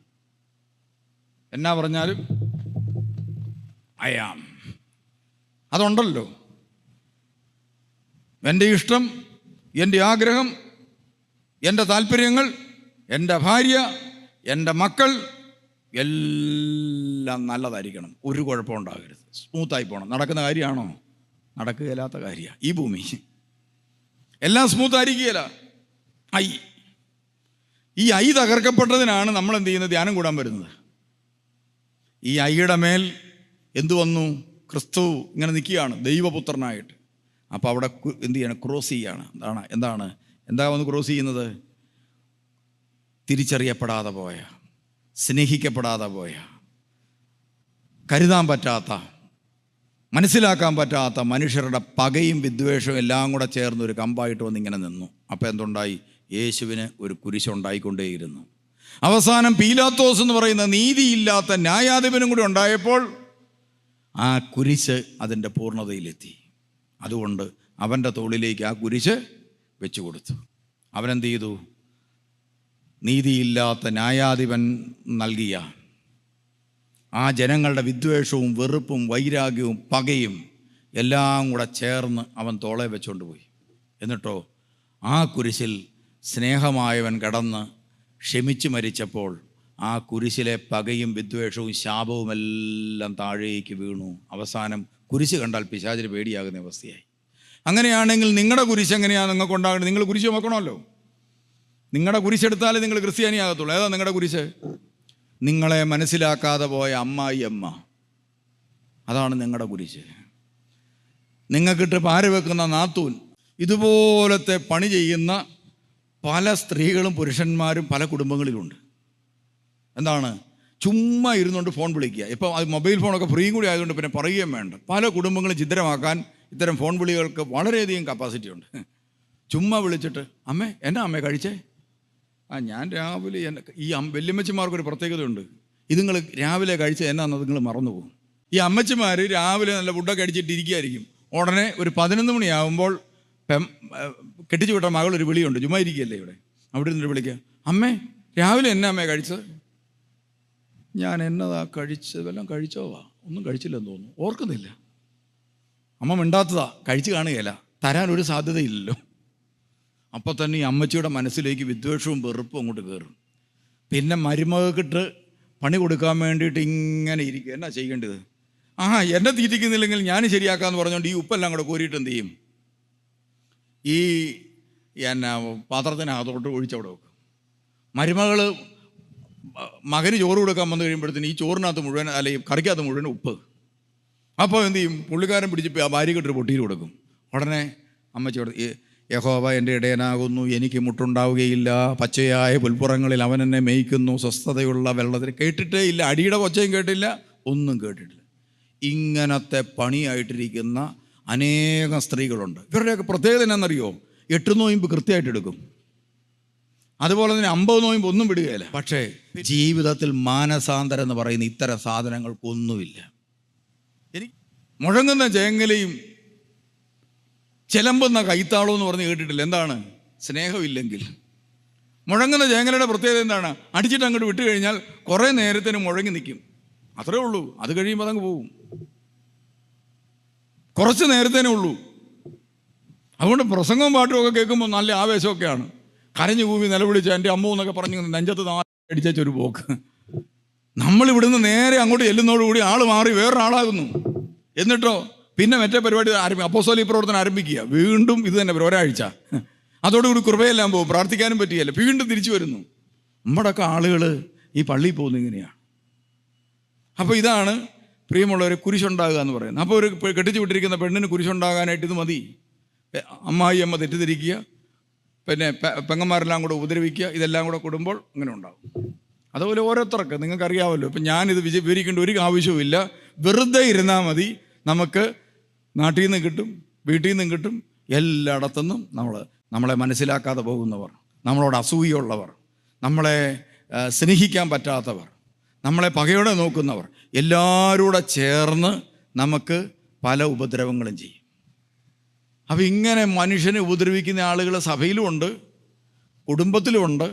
എന്നാ പറഞ്ഞാലും ഐ ആം, അതുണ്ടല്ലോ. എൻ്റെ ഇഷ്ടം, എൻ്റെ ആഗ്രഹം, എൻ്റെ താല്പര്യങ്ങൾ, എൻ്റെ ഭാര്യ, എൻ്റെ മക്കൾ എല്ലാം നല്ലതായിരിക്കണം, ഒരു കുഴപ്പമുണ്ടാകരുത്, സ്മൂത്തായി പോകണം. നടക്കുന്ന കാര്യമാണോ? നടക്കുകയില്ലാത്ത കാര്യമാണ് ഈ ഭൂമി. എല്ലാം സ്മൂത്തായിരിക്കുകയില്ല. ഈ ഐ തകർക്കപ്പെട്ടതിനാണ് നമ്മൾ എന്ത് ചെയ്യുന്നത്? ധ്യാനം കൂടാൻ വരുന്നത്. ഈ ഐയുടെ മേൽ എന്തു വന്നു? ക്രിസ്തു ഇങ്ങനെ നിൽക്കുകയാണ് ദൈവപുത്രനായിട്ട്. അപ്പോൾ അവിടെ എന്ത് ചെയ്യണം? ക്രോസ് ചെയ്യാണ്. എന്താ വന്ന് ക്രോസ് ചെയ്യുന്നത്? തിരിച്ചറിയപ്പെടാതെ പോയ, സ്നേഹിക്കപ്പെടാതെ പോയ, കരുതാൻ പറ്റാത്ത, മനസ്സിലാക്കാൻ പറ്റാത്ത മനുഷ്യരുടെ പകയും വിദ്വേഷവും എല്ലാം കൂടെ ചേർന്ന് ഒരു കമ്പായിട്ട് വന്ന് ഇങ്ങനെ നിന്നു. അപ്പോൾ എന്തുണ്ടായി? യേശുവിന് ഒരു കുരിശുണ്ടായിക്കൊണ്ടേയിരുന്നു. അവസാനം പീലാത്തോസ് എന്ന് പറയുന്ന നീതിയില്ലാത്ത ന്യായാധിപനും കൂടി ഉണ്ടായപ്പോൾ ആ കുരിശ് അതിൻ്റെ പൂർണ്ണതയിലെത്തി. അതുകൊണ്ട് അവൻ്റെ തോളിലേക്ക് ആ കുരിശ് വെച്ചു കൊടുത്തു. അവനെന്ത് ചെയ്തു? നീതിയില്ലാത്ത ന്യായാധിപൻ നൽകിയ ആ ജനങ്ങളുടെ വിദ്വേഷവും വെറുപ്പും വൈരാഗ്യവും പകയും എല്ലാം കൂടെ ചേർന്ന് അവൻ തോളെ വെച്ചുകൊണ്ട് പോയി. എന്നിട്ടോ ആ കുരിശിൽ സ്നേഹമായവൻ കടന്ന് ക്ഷമിച്ച് മരിച്ചപ്പോൾ ആ കുരിശിലെ പകയും വിദ്വേഷവും ശാപവും എല്ലാം താഴേക്ക് വീണു. അവസാനം കുരിശ് കണ്ടാൽ പിശാചിന് പേടിയാകുന്ന അവസ്ഥയായി. അങ്ങനെയാണെങ്കിൽ നിങ്ങളുടെ കുരിശ് എങ്ങനെയാണ് നിങ്ങൾക്ക് ഉണ്ടാകുന്നത്? നിങ്ങൾ കുരിശ് വെക്കണമല്ലോ. നിങ്ങളുടെ കുരിശെടുത്താലേ നിങ്ങൾ ക്രിസ്ത്യാനിയാകത്തുള്ളൂ. ഏതാ നിങ്ങളുടെ കുരിശ്? നിങ്ങളെ മനസ്സിലാക്കാതെ പോയ അമ്മായിയമ്മ, അതാണ് നിങ്ങളുടെ കുരിശ്. നിങ്ങൾക്കിട്ട് പാര വെക്കുന്ന നാത്തൂൻ, ഇതുപോലത്തെ പണി ചെയ്യുന്ന പല സ്ത്രീകളും പുരുഷന്മാരും പല കുടുംബങ്ങളിലുണ്ട്. എന്താണ്? ചുമ്മാ ഇരുന്നുകൊണ്ട് ഫോൺ വിളിക്കുക. ഇപ്പോൾ അത് മൊബൈൽ ഫോണൊക്കെ ഫ്രീയും കൂടി ആയതുകൊണ്ട് പിന്നെ പറയുകയും വേണ്ട. പല കുടുംബങ്ങളും ഛിദ്രമാക്കാൻ ഇത്തരം ഫോൺ വിളികൾക്ക് വളരെയധികം കപ്പാസിറ്റി ഉണ്ട്. ചുമ്മാ വിളിച്ചിട്ട്, അമ്മേ എന്നാ അമ്മേ കഴിച്ചേ? ഞാൻ രാവിലെ ഈ വല്യമ്മച്ചിമാർക്കൊരു പ്രത്യേകതയുണ്ട്. ഇത് നിങ്ങൾ രാവിലെ കഴിച്ചത് എന്നാന്ന് നിങ്ങൾ മറന്നുപോകും. ഈ അമ്മച്ചിമാർ രാവിലെ നല്ല ഫുഡൊക്കെ അടിച്ചിട്ട് ഇരിക്കുകയായിരിക്കും. ഉടനെ ഒരു 11 മണിയാകുമ്പോൾ കെട്ടിച്ചു വിട്ട മകളൊരു വിളിയുണ്ട്. ചുമ്മാ ഇരിക്കുകയല്ലേ ഇവിടെ, അവിടെ നിന്നൊരു വിളിക്കുക, അമ്മേ രാവിലെ എന്നാ അമ്മേ കഴിച്ചത്? ഞാൻ എന്നതാ കഴിച്ചത്? വല്ലതും കഴിച്ചോവാ? ഒന്നും കഴിച്ചില്ലെന്ന് തോന്നുന്നു, ഓർക്കുന്നില്ല. അമ്മ മിണ്ടാത്തതാ, കഴിച്ചു കാണുകയില്ല, തരാനൊരു സാധ്യതയില്ലല്ലോ. അപ്പോൾ തന്നെ ഈ അമ്മച്ചിയുടെ മനസ്സിലേക്ക് വിദ്വേഷവും വെറുപ്പും അങ്ങോട്ട് കയറും. പിന്നെ മരുമകൾക്കിട്ട് പണി കൊടുക്കാൻ വേണ്ടിയിട്ട് ഇങ്ങനെ ഇരിക്കുക. എന്നാ ചെയ്യേണ്ടത്? എന്നെ തീറ്റിക്കുന്നില്ലെങ്കിൽ ഞാൻ ശരിയാക്കാമെന്ന് പറഞ്ഞുകൊണ്ട് ഈ ഉപ്പെല്ലാം കൂടെ കോരിയിട്ട് എന്ത് ചെയ്യും? ഈ എന്നാ പാത്രത്തിനകത്തോട്ട് ഒഴിച്ചവിടെ വെക്കും. മരുമകൾ മകന് ചോറ് കൊടുക്കാൻ വന്നു കഴിയുമ്പോഴത്തേന് ഈ ചോറിനകത്ത് മുഴുവൻ, അല്ലെ ഈ കറിക്കകത്ത് മുഴുവൻ ഉപ്പ്. അപ്പോൾ എന്ത് ചെയ്യും? പുള്ളിക്കാരൻ പിടിച്ച് ആ ഭാര്യയ്ക്കിട്ടൊരു പൊട്ടിയിൽ കൊടുക്കും. ഉടനെ അമ്മച്ചിയോട്, യഹോവ എൻ്റെ ഇടയനാകുന്നു, എനിക്ക് മുട്ടുണ്ടാവുകയില്ല, പച്ചയായ പുൽപ്പുറങ്ങളിൽ അവൻ എന്നെ മേയ്ക്കുന്നു, സ്വസ്ഥതയുള്ള വെള്ളത്തിൽ. കേട്ടിട്ടേ ഇല്ല, അടിയുടെ ഒച്ചയും കേട്ടില്ല, ഒന്നും കേട്ടിട്ടില്ല. ഇങ്ങനത്തെ പണിയായിട്ടിരിക്കുന്ന അനേകം സ്ത്രീകളുണ്ട്. ഇവരുടെയൊക്കെ പ്രത്യേകത എന്നാണെന്നറിയോ? 8 നോയമ്പ് കൃത്യമായിട്ട് എടുക്കും. അതുപോലെ തന്നെ 50 നോയമ്പ് ഒന്നും വിടുകയില്ല. പക്ഷേ ജീവിതത്തിൽ മാനസാന്തരം എന്ന് പറയുന്ന ഇത്തരം സാധനങ്ങൾക്കൊന്നുമില്ല. എനിക്ക് മുഴങ്ങുന്ന ചേങ്ങലയും ചിലമ്പുന്ന കൈത്താളവും എന്ന് പറഞ്ഞ് കേട്ടിട്ടില്ല. എന്താണ്? സ്നേഹമില്ലെങ്കിൽ. മുഴങ്ങുന്ന ചേങ്ങലയുടെ പ്രത്യേകത എന്താണ്? അടിച്ചിട്ട് അങ്ങോട്ട് വിട്ടു കഴിഞ്ഞാൽ കുറേ നേരത്തിന് മുഴങ്ങി നിൽക്കും, അത്രേ ഉള്ളൂ. അത് കഴിയുമ്പോൾ അതങ്ങ് പോവും. കുറച്ച് നേരത്തേനേ ഉള്ളൂ. അതുകൊണ്ട് പ്രസംഗവും പാട്ടും ഒക്കെ കേൾക്കുമ്പോൾ നല്ല ആവേശമൊക്കെയാണ്. കരഞ്ഞു കൂവി നിലവിളിച്ച് എൻ്റെ അമ്മ എന്നൊക്കെ പറഞ്ഞ് നെഞ്ചത്ത് അടിച്ചൊരു പോക്ക്. നമ്മളിവിടുന്ന് നേരെ അങ്ങോട്ട് ചെല്ലുന്നതോടുകൂടി ആൾ മാറി വേറൊരാളാകുന്നു. എന്നിട്ടോ പിന്നെ മറ്റേ പരിപാടി അപ്പോസ്തലിക പ്രവർത്തനം ആരംഭിക്കുക. വീണ്ടും ഇത് തന്നെ ഒരാഴ്ച. അതോടുകൂടി കൃപയെല്ലാം പോകും, പ്രാർത്ഥിക്കാനും പറ്റിയല്ല, വീണ്ടും തിരിച്ചു വരുന്നു. നമ്മുടെയൊക്കെ ആളുകൾ ഈ പള്ളിയിൽ പോകുന്നത് ഇങ്ങനെയാണ്. അപ്പോൾ ഇതാണ് പ്രിയമുള്ളവരെ കുരിശുണ്ടാകുക എന്ന് പറയുന്നത്. അപ്പോൾ ഒരു കെട്ടിച്ചു വിട്ടിരിക്കുന്ന പെണ്ണിന് കുരിശുണ്ടാകാനായിട്ട് ഇത് മതി. അമ്മായി അമ്മ തെറ്റിദ്ധരിക്കുക, പിന്നെ പെങ്ങന്മാരെല്ലാം കൂടെ ഉപദ്രവിക്കുക, ഇതെല്ലാം കൂടെ കൂടുമ്പോൾ അങ്ങനെ ഉണ്ടാകും. അതുപോലെ ഓരോരുത്തർക്ക് നിങ്ങൾക്കറിയാമല്ലോ. ഇപ്പം ഞാനിത് വിവരിക്കേണ്ട ഒരു ആവശ്യവും ഇല്ല. വെറുതെ ഇരുന്നാൽ മതി. നമുക്ക് നാട്ടിൽ നിന്നും കിട്ടും, വീട്ടിൽ നിന്നും കിട്ടും, എല്ലായിടത്തുനിന്നും നമ്മളെ മനസ്സിലാക്കാതെ പോകുന്നവർ, നമ്മളോട് അസൂയുള്ളവർ, നമ്മളെ സ്നേഹിക്കാൻ പറ്റാത്തവർ, നമ്മളെ പകയോടെ നോക്കുന്നവർ, എല്ലാവരും ചേർന്ന് നമുക്ക് പല ഉപദ്രവങ്ങളും ചെയ്യും. അപ്പം ഇങ്ങനെ മനുഷ്യനെ ഉപദ്രവിക്കുന്ന ആളുകൾ സഭയിലുമുണ്ട്, കുടുംബത്തിലുമുണ്ട്,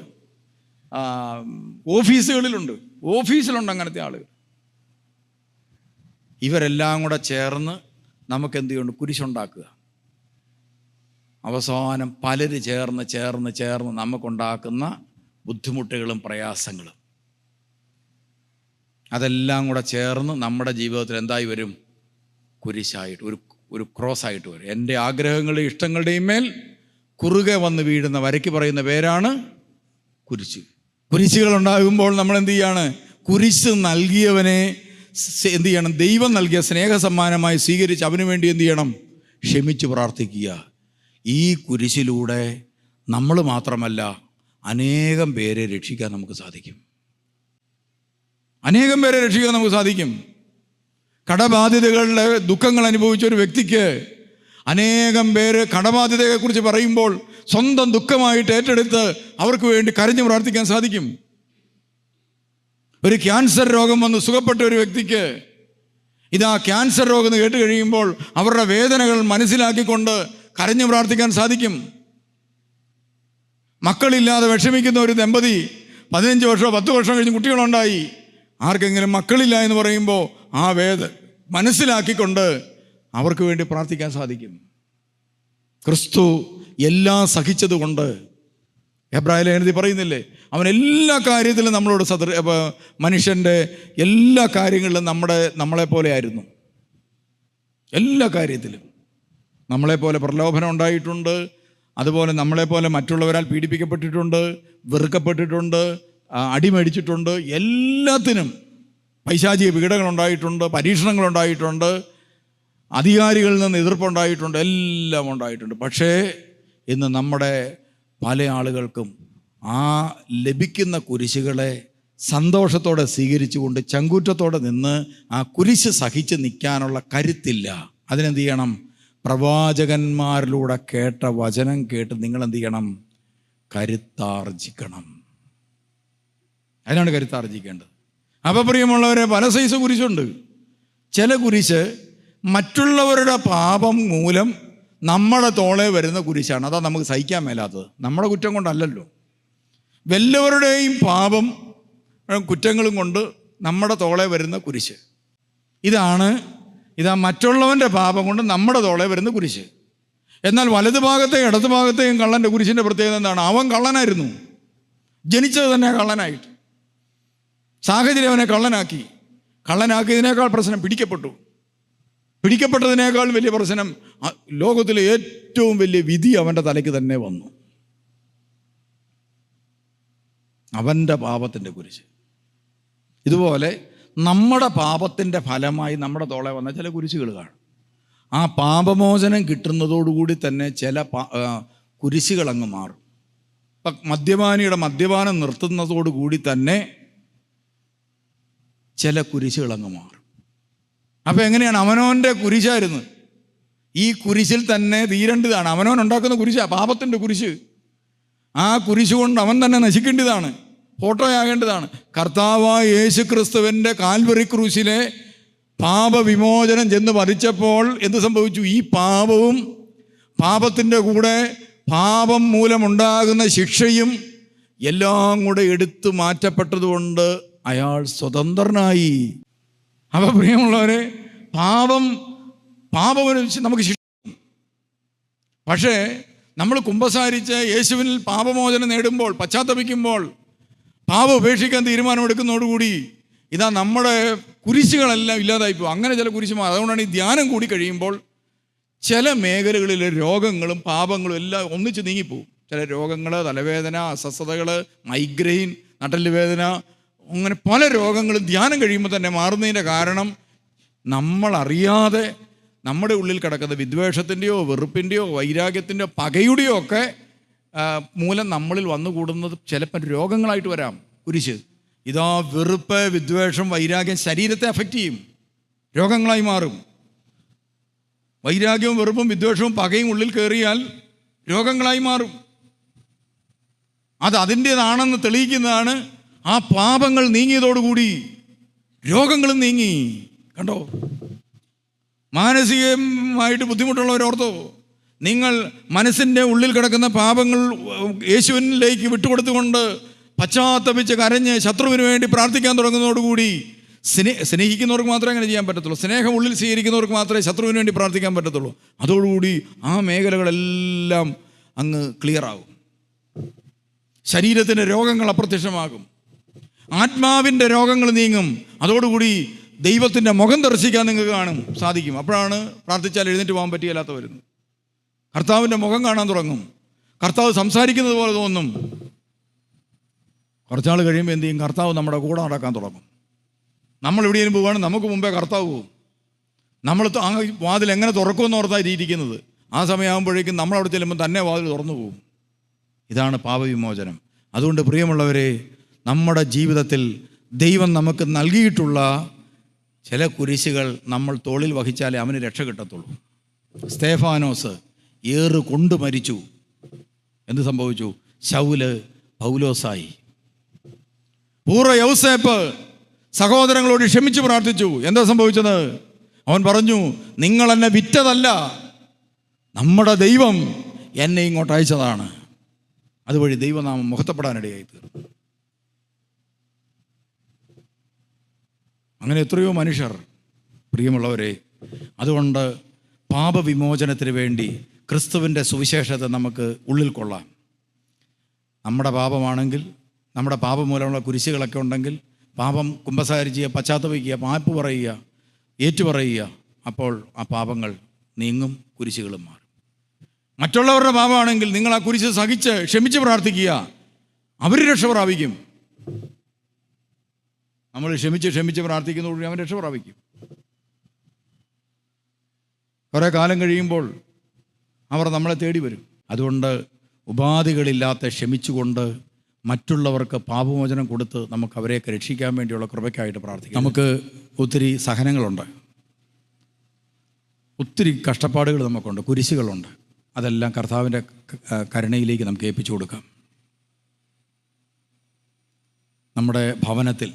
ഓഫീസിലുണ്ട് അങ്ങനത്തെ ആളുകൾ. ഇവരെല്ലാം കൂടെ ചേർന്ന് നമുക്ക് എന്ത് ചെയ്യുന്നുണ്ട്? കുരിശുണ്ടാക്കുക. അവസാനം പലര് ചേർന്ന് നമുക്കുണ്ടാക്കുന്ന ബുദ്ധിമുട്ടുകളും പ്രയാസങ്ങളും അതെല്ലാം കൂടെ ചേർന്ന് നമ്മുടെ ജീവിതത്തിൽ എന്തായി വരും? കുരിശായിട്ട്, ഒരു ക്രോസായിട്ട് വരും. എൻ്റെ ആഗ്രഹങ്ങളുടെയും ഇഷ്ടങ്ങളുടെയും മേൽ കുറുകെ വന്ന് വീഴുന്ന വരയ്ക്ക് പറയുന്ന പേരാണ് കുരിശ്. കുരിശുകൾ ഉണ്ടാകുമ്പോൾ നമ്മൾ എന്ത് ചെയ്യാണ്? കുരിശ് നൽകിയവനെ എന്ത് ചെയ്യണം? ദൈവം നൽകിയ സ്നേഹസമ്മാനമായി സ്വീകരിച്ച് അവന് വേണ്ടി എന്ത് ചെയ്യണം? ക്ഷമിച്ച് പ്രാർത്ഥിക്കുക. ഈ കുരിശിലൂടെ നമ്മൾ മാത്രമല്ല അനേകം പേരെ രക്ഷിക്കാൻ നമുക്ക് സാധിക്കും. കടബാധ്യതകളുടെ ദുഃഖങ്ങൾ അനുഭവിച്ച ഒരു വ്യക്തിക്ക് അനേകം പേര് കടബാധ്യതയെക്കുറിച്ച് പറയുമ്പോൾ സ്വന്തം ദുഃഖമായിട്ട് ഏറ്റെടുത്ത് അവർക്ക് വേണ്ടി കരഞ്ഞു പ്രാർത്ഥിക്കാൻ സാധിക്കും. ഒരു ക്യാൻസർ രോഗം വന്ന് സുഖപ്പെട്ട ഒരു വ്യക്തിക്ക് ഇതാ ക്യാൻസർ രോഗം എന്ന് കേട്ട് കഴിയുമ്പോൾ അവരുടെ വേദനകൾ മനസ്സിലാക്കിക്കൊണ്ട് കരഞ്ഞു പ്രാർത്ഥിക്കാൻ സാധിക്കും. മക്കളില്ലാതെ വിഷമിക്കുന്ന ഒരു ദമ്പതി 15 വർഷമോ 10 വർഷം കഴിഞ്ഞ് കുട്ടികളുണ്ടായി. ആർക്കെങ്കിലും മക്കളില്ല എന്ന് പറയുമ്പോൾ ആ മനസ്സിലാക്കിക്കൊണ്ട് അവർക്ക് വേണ്ടി പ്രാർത്ഥിക്കാൻ സാധിക്കും. ക്രിസ്തു എല്ലാം സഹിച്ചതുകൊണ്ട് എബ്രായ ലേഖനത്തിൽ പറയുന്നില്ലേ, അവൻ എല്ലാ കാര്യത്തിലും നമ്മളോട് മനുഷ്യൻ്റെ എല്ലാ കാര്യങ്ങളിലും നമ്മളെപ്പോലെ ആയിരുന്നു. എല്ലാ കാര്യത്തിലും നമ്മളെപ്പോലെ പ്രലോഭനം ഉണ്ടായിട്ടുണ്ട്. അതുപോലെ നമ്മളെപ്പോലെ മറ്റുള്ളവരാൽ പീഡിപ്പിക്കപ്പെട്ടിട്ടുണ്ട്, വെറുക്കപ്പെട്ടിട്ടുണ്ട്, അടിമേടിച്ചിട്ടുണ്ട്. എല്ലാത്തിനും പൈശാചിക പീഡകളുണ്ടായിട്ടുണ്ട്, പരീക്ഷണങ്ങളുണ്ടായിട്ടുണ്ട്, അധികാരികളിൽ നിന്ന് എതിർപ്പുണ്ടായിട്ടുണ്ട്, എല്ലാം ഉണ്ടായിട്ടുണ്ട്. പക്ഷേ ഇന്ന് നമ്മുടെ പല ആളുകൾക്കും ആ ലഭിക്കുന്ന കുരിശുകളെ സന്തോഷത്തോടെ സ്വീകരിച്ചുകൊണ്ട് ചങ്കൂറ്റത്തോടെ നിന്ന് ആ കുരിശ് സഹിച്ച് നിൽക്കാനുള്ള കരുത്തില്ല. അതിനെന്ത് ചെയ്യണം? പ്രവാചകന്മാരിലൂടെ കേട്ട വചനം കേട്ട് നിങ്ങളെന്ത് ചെയ്യണം? കരുത്താർജിക്കണം. അതിനാണ് കരുത്താർജിക്കേണ്ടത്. അപ്പോൾ പ്രിയമുള്ളവരെ, പല സൈസ് കുരിശുണ്ട്. ചില കുരിശ് മറ്റുള്ളവരുടെ പാപം മൂലം നമ്മുടെ തോളെ വരുന്ന കുരിശാണ്. അതാ നമുക്ക് സഹിക്കാൻ മേലാത്തത്. നമ്മുടെ കുറ്റം കൊണ്ടല്ലല്ലോ, വല്ലവരുടെയും പാപം കുറ്റങ്ങളും കൊണ്ട് നമ്മുടെ തോളെ വരുന്ന കുരിശ്. ഇതാ മറ്റുള്ളവൻ്റെ പാപം കൊണ്ട് നമ്മുടെ തോളെ വരുന്ന കുരിശ്. എന്നാൽ വലതു ഭാഗത്തെയും ഇടതു ഭാഗത്തെയും കള്ളൻ്റെ കുരിശിൻ്റെ പ്രത്യേകത എന്താണ്? അവൻ കള്ളനായിരുന്നു, ജനിച്ചത് തന്നെ കള്ളനായിട്ട്. സാഹചര്യം അവനെ കള്ളനാക്കിയതിനേക്കാൾ പ്രശ്നം പിടിക്കപ്പെട്ടതിനേക്കാൾ വലിയ പ്രശ്നം ലോകത്തിലെ ഏറ്റവും വലിയ വിധി അവൻ്റെ തലയ്ക്ക് തന്നെ വന്നു. അവൻ്റെ പാപത്തിൻ്റെ കുരിശ്. ഇതുപോലെ നമ്മുടെ പാപത്തിൻ്റെ ഫലമായി നമ്മുടെ തോളെ വന്ന ചില കുരിശുകൾ കാണും. ആ പാപമോചനം കിട്ടുന്നതോടുകൂടി തന്നെ ചില കുരിശുകൾ അങ്ങ് മാറും. ഇപ്പം മദ്യപാനിയുടെ മദ്യപാനം നിർത്തുന്നതോടുകൂടി തന്നെ ചില കുരിശുകൾ അങ്ങ് മാറും. അപ്പം എങ്ങനെയാണ്? അവനവൻ്റെ കുരിശായിരുന്നു. ഈ കുരിശിൽ തന്നെ തീരേണ്ടതാണ്. അവനവൻ ഉണ്ടാക്കുന്ന കുരിശാണ് പാപത്തിൻ്റെ കുരിശ്. ആ കുരിശ് കൊണ്ട് അവൻ തന്നെ നശിക്കേണ്ടതാണ്, ഫോട്ടോയാകേണ്ടതാണ്. കർത്താവായ യേശു ക്രിസ്തുവിൻ്റെ കാൽവറി ക്രൂശിലെ പാപവിമോചനം ചെന്ന് മരിച്ചപ്പോൾ എന്ത് സംഭവിച്ചു? ഈ പാപവും പാപത്തിൻ്റെ കൂടെ പാപം മൂലമുണ്ടാകുന്ന ശിക്ഷയും എല്ലാം കൂടെ എടുത്തു മാറ്റപ്പെട്ടതുകൊണ്ട് അയാൾ സ്വതന്ത്രനായി. അപ്പോൾ പ്രിയമുള്ളവരെ, പാപം നമുക്ക് ശിക്ഷ. പക്ഷേ നമ്മൾ കുമ്പസാരിച്ച് യേശുവിൽ പാപമോചനം നേടുമ്പോൾ, പശ്ചാത്തപിക്കുമ്പോൾ, പാപം ഉപേക്ഷിക്കാൻ തീരുമാനമെടുക്കുന്നതോടുകൂടി ഇതാ നമ്മുടെ കുരിശുകളെല്ലാം ഇല്ലാതായിപ്പോൾ. അങ്ങനെ ചില കുരിശുമാർ. അതുകൊണ്ടാണ് ഈ ധ്യാനം കൂടി കഴിയുമ്പോൾ ചില മേഖലകളിലെ രോഗങ്ങളും പാപങ്ങളും എല്ലാം ഒന്നിച്ച് നീങ്ങിപ്പോവും. ചില രോഗങ്ങൾ, തലവേദന, അസ്വസ്ഥതകൾ, മൈഗ്രെയിൻ, നട്ടെല്ല് വേദന, അങ്ങനെ പല രോഗങ്ങളും ധ്യാനം കഴിയുമ്പോൾ തന്നെ മാറുന്നതിൻ്റെ കാരണം നമ്മളറിയാതെ നമ്മുടെ ഉള്ളിൽ കിടക്കുന്ന വിദ്വേഷത്തിൻ്റെയോ വെറുപ്പിൻ്റെയോ വൈരാഗ്യത്തിൻ്റെയോ പകയുടെയോ ഒക്കെ മൂലം നമ്മളിൽ വന്നുകൂടുന്നത് ചിലപ്പോൾ രോഗങ്ങളായിട്ട് വരാം. കുരിശ് ഇതാ വെറുപ്പ്, വിദ്വേഷം, വൈരാഗ്യം ശരീരത്തെ അഫക്റ്റ് ചെയ്യും, രോഗങ്ങളായി മാറും. വൈരാഗ്യവും വെറുപ്പും വിദ്വേഷവും പകയും ഉള്ളിൽ കയറിയാൽ രോഗങ്ങളായി മാറും. അത് അതിൻ്റേതാണെന്ന് തെളിയിക്കുന്നതാണ് ആ പാപങ്ങൾ നീങ്ങിയതോടുകൂടി രോഗങ്ങളും നീങ്ങി. കണ്ടോ? മാനസികമായിട്ട് ബുദ്ധിമുട്ടുള്ളവരോർത്തോ, നിങ്ങൾ മനസ്സിൻ്റെ ഉള്ളിൽ കിടക്കുന്ന പാപങ്ങൾ യേശുവിനിലേക്ക് വിട്ടുകൊടുത്തുകൊണ്ട് പശ്ചാത്തപിച്ച് കരഞ്ഞ് ശത്രുവിന് വേണ്ടി പ്രാർത്ഥിക്കാൻ തുടങ്ങുന്നതോടുകൂടി സ്നേഹിക്കുന്നവർക്ക് മാത്രമേ അങ്ങനെ ചെയ്യാൻ പറ്റത്തുള്ളൂ. സ്നേഹം ഉള്ളിൽ സ്വീകരിക്കുന്നവർക്ക് മാത്രമേ ശത്രുവിന് വേണ്ടി പ്രാർത്ഥിക്കാൻ പറ്റത്തുള്ളൂ. അതോടുകൂടി ആ മേഖലകളെല്ലാം അങ്ങ് ക്ലിയറാകും. ശരീരത്തിൻ്റെ രോഗങ്ങൾ അപ്രത്യക്ഷമാകും, ആത്മാവിൻ്റെ രോഗങ്ങൾ നീങ്ങും. അതോടുകൂടി ദൈവത്തിൻ്റെ മുഖം ദർശിക്കാൻ നിങ്ങൾക്ക് സാധിക്കും. അപ്പോഴാണ് പ്രാർത്ഥിച്ചാൽ എഴുന്നേറ്റ് പോകാൻ പറ്റിയല്ലാത്ത വരുന്നത്. കർത്താവിൻ്റെ മുഖം കാണാൻ തുടങ്ങും, കർത്താവ് സംസാരിക്കുന്നത് പോലെ തോന്നും. കുറച്ചാൾ കഴിയുമ്പോൾ എന്ത് ചെയ്യും? കർത്താവ് നമ്മുടെ കൂടെ നടക്കാൻ തുടങ്ങും. നമ്മൾ എവിടെയും പോവുകയാണ്, നമുക്ക് മുമ്പേ കർത്താവ് പോകും. നമ്മൾ ആ വാതിൽ എങ്ങനെ തുറക്കുമെന്ന് ഓർത്തായി ഇരിക്കുന്നത്. ആ സമയമാകുമ്പോഴേക്കും നമ്മൾ അവിടെ ചെല്ലുമ്പോൾ തന്നെ വാതിൽ തുറന്നു പോകും. ഇതാണ് പാപവിമോചനം. അതുകൊണ്ട് പ്രിയമുള്ളവരെ, നമ്മുടെ ജീവിതത്തിൽ ദൈവം നമുക്ക് നൽകിയിട്ടുള്ള ചില കുരിശുകൾ നമ്മൾ തോളിൽ വഹിച്ചാലേ അവന് രക്ഷ കിട്ടത്തുള്ളൂ. സ്തേഫാനോസ് ഏറ് കൊണ്ട് മരിച്ചു. എന്ത് സംഭവിച്ചു? ശൗല് പൗലോസായി. പൂർവ്വ യൗസേപ്പ് സഹോദരങ്ങളോട് ക്ഷമിച്ച് പ്രാർത്ഥിച്ചു. എന്താ സംഭവിച്ചത്? അവൻ പറഞ്ഞു, നിങ്ങൾ എന്നെ വിറ്റതല്ല, നമ്മുടെ ദൈവം എന്നെ ഇങ്ങോട്ട് അയച്ചതാണ്. അതുവഴി ദൈവനാമം മുഖത്തപ്പെടാനിടയായി തീർന്നു. അങ്ങനെ എത്രയോ മനുഷ്യർ. പ്രിയമുള്ളവരെ, അതുകൊണ്ട് പാപവിമോചനത്തിന് വേണ്ടി ക്രിസ്തുവിൻ്റെ സുവിശേഷത്തെ നമുക്ക് ഉള്ളിൽ കൊള്ളാം. നമ്മുടെ പാപമാണെങ്കിൽ, നമ്മുടെ പാപം മൂലമുള്ള കുരിശുകളൊക്കെ ഉണ്ടെങ്കിൽ പാപം കുമ്പസാരിക്കുക, പശ്ചാത്തപിക്കുക, മാപ്പ് പറയുക, ഏറ്റുപറയുക. അപ്പോൾ ആ പാപങ്ങൾ നീങ്ങും, കുരിശുകളും മാറും. മറ്റുള്ളവരുടെ പാപമാണെങ്കിൽ നിങ്ങൾ ആ കുരിശ് സഹിച്ച് ക്ഷമിച്ച് പ്രാർത്ഥിക്കുക, അവർ രക്ഷ പ്രാപിക്കും. നമ്മൾ ക്ഷമിച്ച് പ്രാർത്ഥിക്കുന്നതോടുകൂടി അവൻ രക്ഷ പ്രാപിക്കും. കുറേ കാലം കഴിയുമ്പോൾ അവർ നമ്മളെ തേടി വരും. അതുകൊണ്ട് ഉപാധികളില്ലാത്ത ക്ഷമിച്ചുകൊണ്ട് മറ്റുള്ളവർക്ക് പാപമോചനം കൊടുത്ത് നമുക്ക് അവരെയൊക്കെ രക്ഷിക്കാൻ വേണ്ടിയുള്ള കൃപയ്ക്കായിട്ട് പ്രാർത്ഥിക്കാം. നമുക്ക് ഒത്തിരി സഹനങ്ങളുണ്ട്, ഒത്തിരി കഷ്ടപ്പാടുകൾ നമുക്കുണ്ട്, കുരിശുകളുണ്ട്. അതെല്ലാം കർത്താവിൻ്റെ കരുണയിലേക്ക് നമുക്ക് ഏൽപ്പിച്ചു കൊടുക്കാം. നമ്മുടെ ഭവനത്തിൽ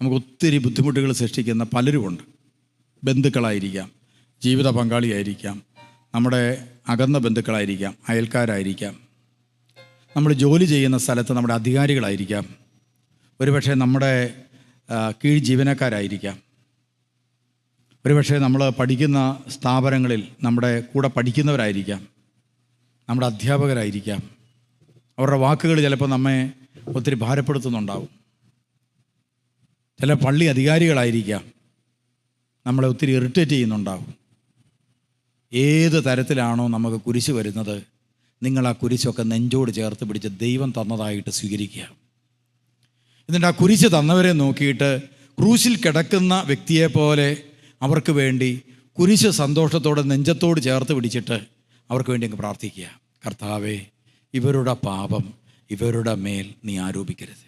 നമുക്ക് ഒത്തിരി ബുദ്ധിമുട്ടുകൾ സൃഷ്ടിക്കുന്ന പലരുമുണ്ട്. ബന്ധുക്കളായിരിക്കാം, ജീവിത പങ്കാളിയായിരിക്കാം, നമ്മുടെ അകന്ന ബന്ധുക്കളായിരിക്കാം, അയൽക്കാരായിരിക്കാം, നമ്മൾ ജോലി ചെയ്യുന്ന സ്ഥലത്ത് നമ്മുടെ അധികാരികളായിരിക്കാം, ഒരുപക്ഷെ നമ്മുടെ കീഴ് ജീവനക്കാരായിരിക്കാം, ഒരുപക്ഷെ നമ്മൾ പഠിക്കുന്ന സ്ഥാപനങ്ങളിൽ നമ്മുടെ കൂടെ പഠിക്കുന്നവരായിരിക്കാം, നമ്മുടെ അധ്യാപകരായിരിക്കാം. അവരുടെ വാക്കുകൾ ചിലപ്പോൾ നമ്മെ ഒത്തിരി ഭാരപ്പെടുത്തുന്നുണ്ടാവും. ചില പള്ളി അധികാരികളായിരിക്കാം, നമ്മളെ ഒത്തിരി ഇറിറ്റേറ്റ് ചെയ്യുന്നുണ്ടാവും. ഏത് തരത്തിലാണോ നമുക്ക് കുരിശ് വരുന്നത്, നിങ്ങൾ ആ കുരിശൊക്കെ നെഞ്ചോട് ചേർത്ത് പിടിച്ച് ദൈവം തന്നതായിട്ട് സ്വീകരിക്കുക. എന്നിട്ട് ആ കുരിശ് തന്നവരെ നോക്കിയിട്ട് ക്രൂശിൽ കിടക്കുന്ന വ്യക്തിയെപ്പോലെ അവർക്ക് വേണ്ടി കുരിശ് സന്തോഷത്തോടെ നെഞ്ചത്തോട് ചേർത്ത് പിടിച്ചിട്ട് അവർക്ക് വേണ്ടി അങ്ങ് പ്രാർത്ഥിക്കുക. കർത്താവേ, ഇവരുടെ പാപം ഇവരുടെ മേൽ നീ ആരോപിക്കരുത്.